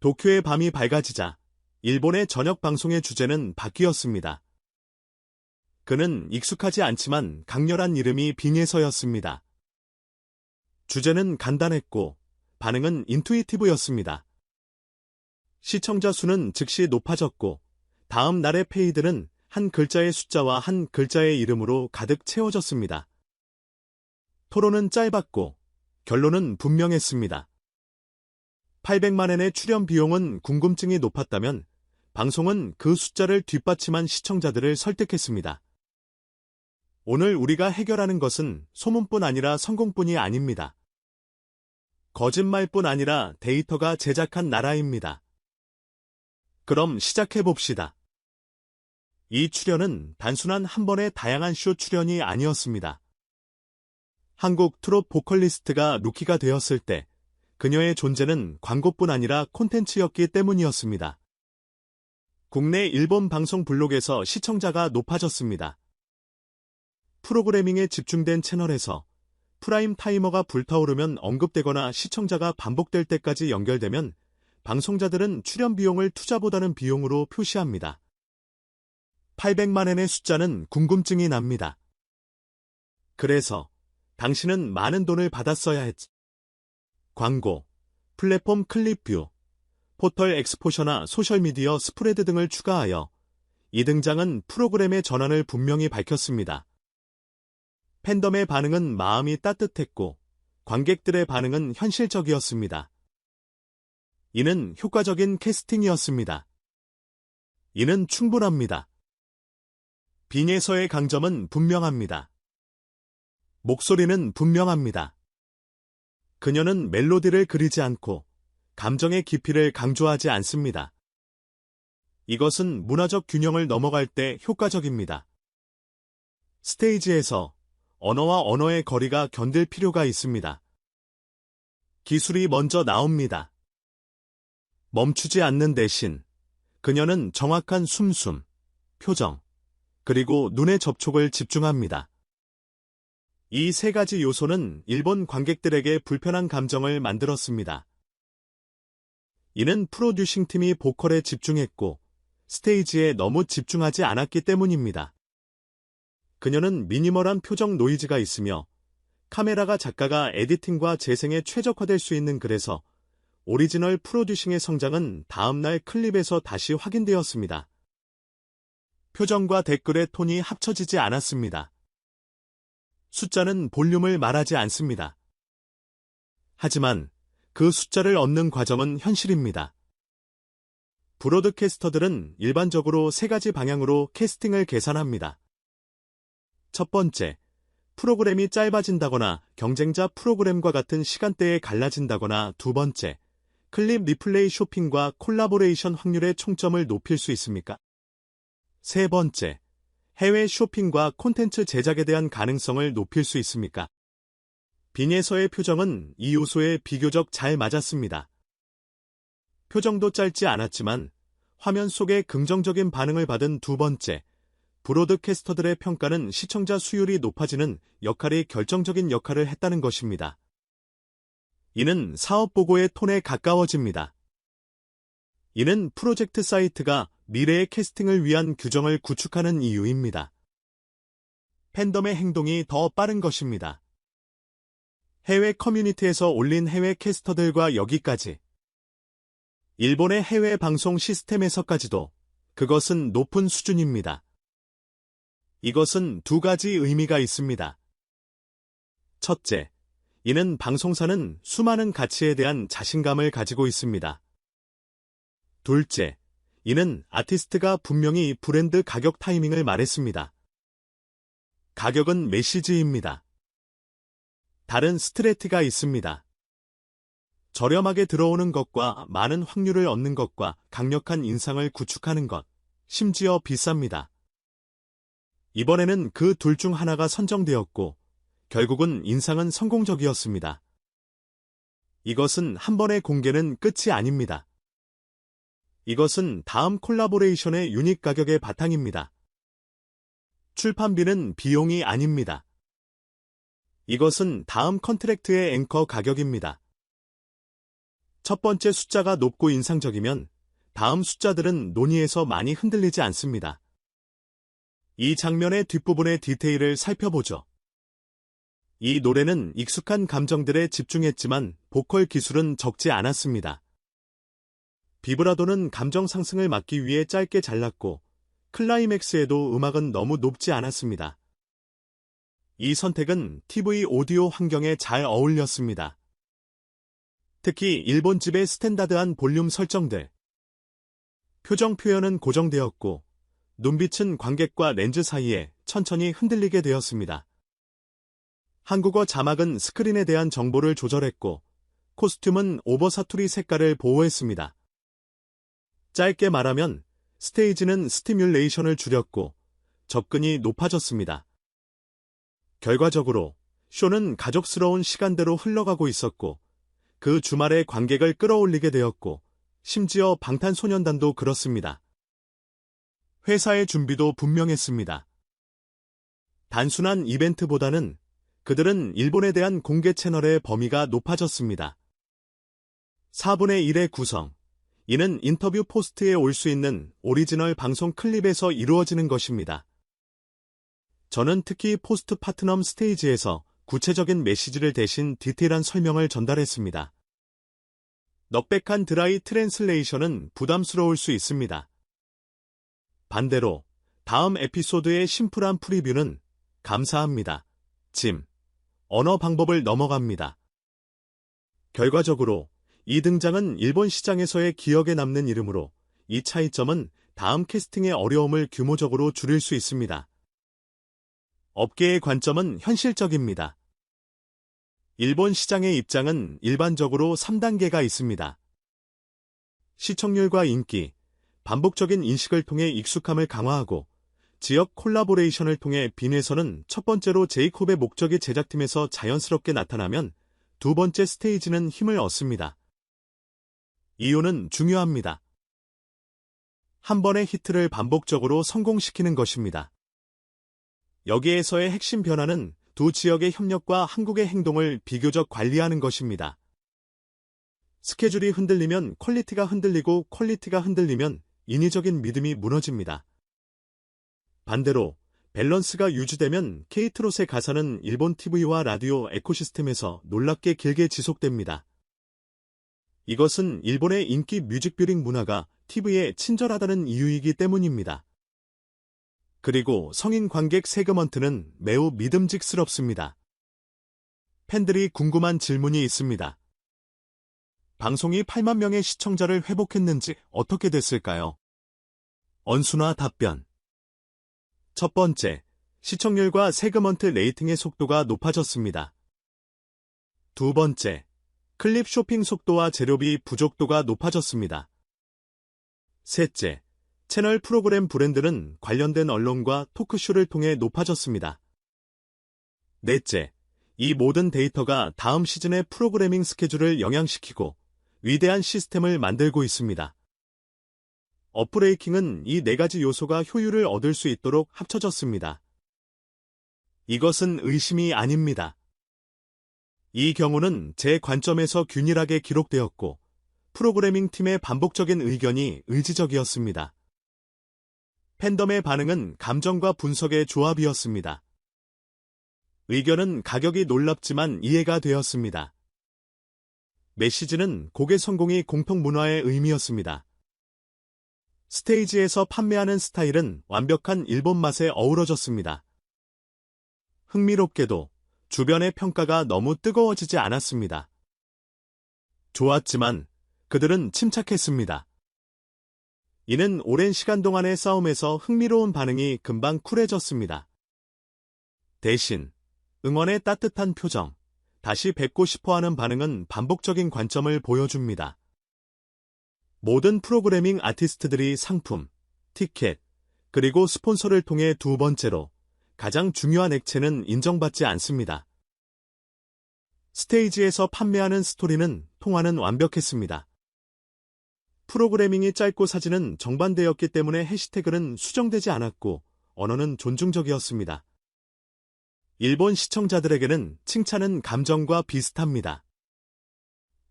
도쿄의 밤이 밝아지자 일본의 저녁 방송의 주제는 바뀌었습니다. 그는 익숙하지 않지만 강렬한 이름이 빙에서였습니다. 주제는 간단했고 반응은 인투이티브였습니다. 시청자 수는 즉시 높아졌고 다음 날의 페이드는 한 글자의 숫자와 한 글자의 이름으로 가득 채워졌습니다. 토론은 짧았고 결론은 분명했습니다. 800만엔의 출연 비용은 궁금증이 높았다면 방송은 그 숫자를 뒷받침한 시청자들을 설득했습니다. 오늘 우리가 해결하는 것은 소문뿐 아니라 성공뿐이 아닙니다. 거짓말뿐 아니라 데이터가 제작한 나라입니다. 그럼 시작해봅시다. 이 출연은 단순한 한 번의 다양한 쇼 출연이 아니었습니다. 한국 트롯 보컬리스트가 루키가 되었을 때 그녀의 존재는 광고뿐 아니라 콘텐츠였기 때문이었습니다. 국내 일본 방송 블록에서 시청자가 높아졌습니다. 프로그래밍에 집중된 채널에서 프라임 타이머가 불타오르면 언급되거나 시청자가 반복될 때까지 연결되면 방송자들은 출연 비용을 투자보다는 비용으로 표시합니다. 800만엔의 숫자는 궁금증이 납니다. 그래서 당신은 많은 돈을 받았어야 했지. 광고, 플랫폼 클릭뷰, 포털 엑스포셔나 소셜미디어 스프레드 등을 추가하여 이 등장은 프로그램의 전환을 분명히 밝혔습니다. 팬덤의 반응은 마음이 따뜻했고 관객들의 반응은 현실적이었습니다. 이는 효과적인 캐스팅이었습니다. 이는 충분합니다. 빙에서의 강점은 분명합니다. 목소리는 분명합니다. 그녀는 멜로디를 그리지 않고 감정의 깊이를 강조하지 않습니다. 이것은 문화적 균형을 넘어갈 때 효과적입니다. 스테이지에서 언어와 언어의 거리가 견딜 필요가 있습니다. 기술이 먼저 나옵니다. 멈추지 않는 대신 그녀는 정확한 숨, 표정, 그리고 눈의 접촉을 집중합니다. 이 세 가지 요소는 일본 관객들에게 불편한 감정을 만들었습니다. 이는 프로듀싱 팀이 보컬에 집중했고 스테이지에 너무 집중하지 않았기 때문입니다. 그녀는 미니멀한 표정 노이즈가 있으며 카메라가 작가가 에디팅과 재생에 최적화될 수 있는 그래서 오리지널 프로듀싱의 성장은 다음날 클립에서 다시 확인되었습니다. 표정과 댓글의 톤이 합쳐지지 않았습니다. 숫자는 볼륨을 말하지 않습니다. 하지만 그 숫자를 얻는 과정은 현실입니다. 브로드캐스터들은 일반적으로 세 가지 방향으로 캐스팅을 계산합니다. 첫 번째, 프로그램이 짧아진다거나 경쟁자 프로그램과 같은 시간대에 갈라진다거나 두 번째, 클립 리플레이 쇼핑과 콜라보레이션 확률의 총점을 높일 수 있습니까? 세 번째, 해외 쇼핑과 콘텐츠 제작에 대한 가능성을 높일 수 있습니까? 빙에서의 표정은 이 요소에 비교적 잘 맞았습니다. 표정도 짧지 않았지만 화면 속에 긍정적인 반응을 받은 두 번째, 브로드캐스터들의 평가는 시청자 수율이 높아지는 역할이 결정적인 역할을 했다는 것입니다. 이는 사업 보고의 톤에 가까워집니다. 이는 프로젝트 사이트가 미래의 캐스팅을 위한 규정을 구축하는 이유입니다. 팬덤의 행동이 더 빠른 것입니다. 해외 커뮤니티에서 올린 해외 캐스터들과 여기까지, 일본의 해외 방송 시스템에서까지도 그것은 높은 수준입니다. 이것은 두 가지 의미가 있습니다. 첫째, 이는 방송사는 수많은 가치에 대한 자신감을 가지고 있습니다. 둘째, 이는 아티스트가 분명히 브랜드 가격 타이밍을 말했습니다. 가격은 메시지입니다. 다른 스트레티가 있습니다. 저렴하게 들어오는 것과 많은 확률을 얻는 것과 강력한 인상을 구축하는 것, 심지어 비쌉니다. 이번에는 그 둘 중 하나가 선정되었고 결국은 인상은 성공적이었습니다. 이것은 한 번의 공개는 끝이 아닙니다. 이것은 다음 콜라보레이션의 유닛 가격의 바탕입니다. 출판비는 비용이 아닙니다. 이것은 다음 컨트랙트의 앵커 가격입니다. 첫 번째 숫자가 높고 인상적이면 다음 숫자들은 논의에서 많이 흔들리지 않습니다. 이 장면의 뒷부분의 디테일을 살펴보죠. 이 노래는 익숙한 감정들에 집중했지만 보컬 기술은 적지 않았습니다. 비브라도는 감정 상승을 막기 위해 짧게 잘랐고 클라이맥스에도 음악은 너무 높지 않았습니다. 이 선택은 TV 오디오 환경에 잘 어울렸습니다. 특히 일본집의 스탠다드한 볼륨 설정들. 표정 표현은 고정되었고 눈빛은 관객과 렌즈 사이에 천천히 흔들리게 되었습니다. 한국어 자막은 스크린에 대한 정보를 조절했고 코스튬은 오버사투리 색깔을 보호했습니다. 짧게 말하면 스테이지는 스티뮬레이션을 줄였고 접근이 높아졌습니다. 결과적으로 쇼는 가족스러운 시간대로 흘러가고 있었고 그 주말에 관객을 끌어올리게 되었고 심지어 방탄소년단도 그렇습니다. 회사의 준비도 분명했습니다. 단순한 이벤트보다는 그들은 일본에 대한 공개 채널의 범위가 높아졌습니다. 4분의 1의 구성. 이는 인터뷰 포스트에 올 수 있는 오리지널 방송 클립에서 이루어지는 것입니다. 저는 특히 포스트 파트넘 스테이지에서 구체적인 메시지를 대신 디테일한 설명을 전달했습니다. 넉백한 드라이 트랜슬레이션은 부담스러울 수 있습니다. 반대로 다음 에피소드의 심플한 프리뷰는 감사합니다. 짐. 언어 방법을 넘어갑니다. 결과적으로 이 등장은 일본 시장에서의 기억에 남는 이름으로 이 차이점은 다음 캐스팅의 어려움을 규모적으로 줄일 수 있습니다. 업계의 관점은 현실적입니다. 일본 시장의 입장은 일반적으로 3단계가 있습니다. 시청률과 인기, 반복적인 인식을 통해 익숙함을 강화하고 지역 콜라보레이션을 통해 빈에서는 첫 번째로 제이콥의 목적이 제작팀에서 자연스럽게 나타나면 두 번째 스테이지는 힘을 얻습니다. 이유는 중요합니다. 한 번의 히트를 반복적으로 성공시키는 것입니다. 여기에서의 핵심 변화는 두 지역의 협력과 한국의 행동을 비교적 관리하는 것입니다. 스케줄이 흔들리면 퀄리티가 흔들리고 퀄리티가 흔들리면 인위적인 믿음이 무너집니다. 반대로 밸런스가 유지되면 케이트롯의 가사는 일본 TV와 라디오 에코시스템에서 놀랍게 길게 지속됩니다. 이것은 일본의 인기 뮤직뷰링 문화가 TV에 친절하다는 이유이기 때문입니다. 그리고 성인 관객 세그먼트는 매우 믿음직스럽습니다. 팬들이 궁금한 질문이 있습니다. 방송이 8만 명의 시청자를 회복했는지 어떻게 됐을까요? 언순화 답변. 첫 번째, 시청률과 세그먼트 레이팅의 속도가 높아졌습니다. 두 번째, 클립 쇼핑 속도와 재료비 부족도가 높아졌습니다. 셋째, 채널 프로그램 브랜드는 관련된 언론과 토크쇼를 통해 높아졌습니다. 넷째, 이 모든 데이터가 다음 시즌의 프로그래밍 스케줄을 영향시키고 위대한 시스템을 만들고 있습니다. 업브레이킹은 이 네 가지 요소가 효율을 얻을 수 있도록 합쳐졌습니다. 이것은 의심이 아닙니다. 이 경우는 제 관점에서 균일하게 기록되었고 프로그래밍 팀의 반복적인 의견이 의지적이었습니다. 팬덤의 반응은 감정과 분석의 조합이었습니다. 의견은 가격이 놀랍지만 이해가 되었습니다. 메시지는 곡의 성공이 공통 문화의 의미였습니다. 스테이지에서 판매하는 스타일은 완벽한 일본 맛에 어우러졌습니다. 흥미롭게도 주변의 평가가 너무 뜨거워지지 않았습니다. 좋았지만 그들은 침착했습니다. 이는 오랜 시간 동안의 싸움에서 흥미로운 반응이 금방 쿨해졌습니다. 대신 응원의 따뜻한 표정, 다시 뵙고 싶어하는 반응은 반복적인 관점을 보여줍니다. 모든 프로그래밍 아티스트들이 상품, 티켓, 그리고 스폰서를 통해 두 번째로 가장 중요한 액체는 인정받지 않습니다. 스테이지에서 판매하는 스토리는 통화는 완벽했습니다. 프로그래밍이 짧고 사진은 정반대였기 때문에 해시태그는 수정되지 않았고 언어는 존중적이었습니다. 일본 시청자들에게는 칭찬은 감정과 비슷합니다.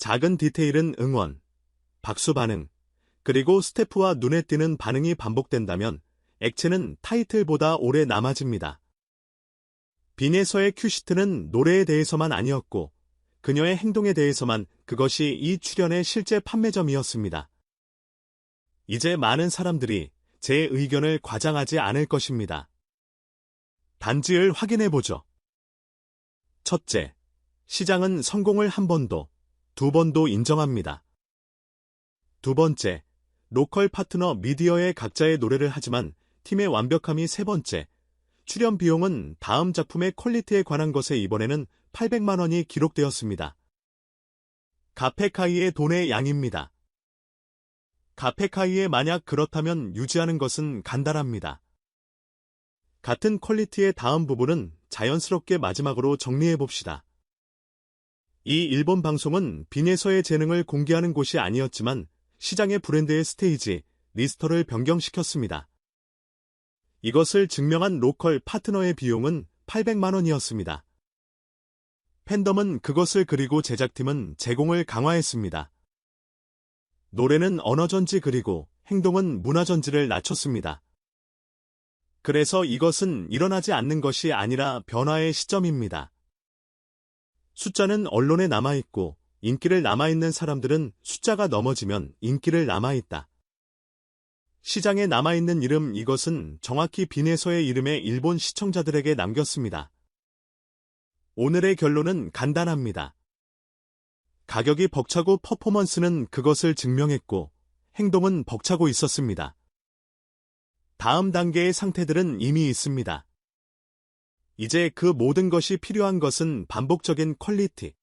작은 디테일은 응원, 박수 반응, 그리고 스태프와 눈에 띄는 반응이 반복된다면 액체는 타이틀보다 오래 남아집니다. 빈에서의 큐시트는 노래에 대해서만 아니었고 그녀의 행동에 대해서만 그것이 이 출연의 실제 판매점이었습니다. 이제 많은 사람들이 제 의견을 과장하지 않을 것입니다. 단지를 확인해보죠. 첫째, 시장은 성공을 한 번도, 두 번도 인정합니다. 두 번째, 로컬 파트너 미디어의 각자의 노래를 하지만 팀의 완벽함이 세 번째, 출연 비용은 다음 작품의 퀄리티에 관한 것에 이번에는 800만 원이 기록되었습니다. 가페카이의 돈의 양입니다. 가페카이에 만약 그렇다면 유지하는 것은 간단합니다. 같은 퀄리티의 다음 부분은 자연스럽게 마지막으로 정리해봅시다. 이 일본 방송은 빈에서의 재능을 공개하는 곳이 아니었지만 시장의 브랜드의 스테이지, 리스터를 변경시켰습니다. 이것을 증명한 로컬 파트너의 비용은 800만 원이었습니다. 팬덤은 그것을 그리고 제작팀은 제공을 강화했습니다. 노래는 언어전지 그리고 행동은 문화전지를 낮췄습니다. 그래서 이것은 일어나지 않는 것이 아니라 변화의 시점입니다. 숫자는 언론에 남아있고 인기를 남아있는 사람들은 숫자가 넘어지면 인기를 남아있다. 시장에 남아있는 이름 이것은 정확히 빈에서의 이름의 일본 시청자들에게 남겼습니다. 오늘의 결론은 간단합니다. 가격이 벅차고 퍼포먼스는 그것을 증명했고 행동은 벅차고 있었습니다. 다음 단계의 상태들은 이미 있습니다. 이제 그 모든 것이 필요한 것은 반복적인 퀄리티,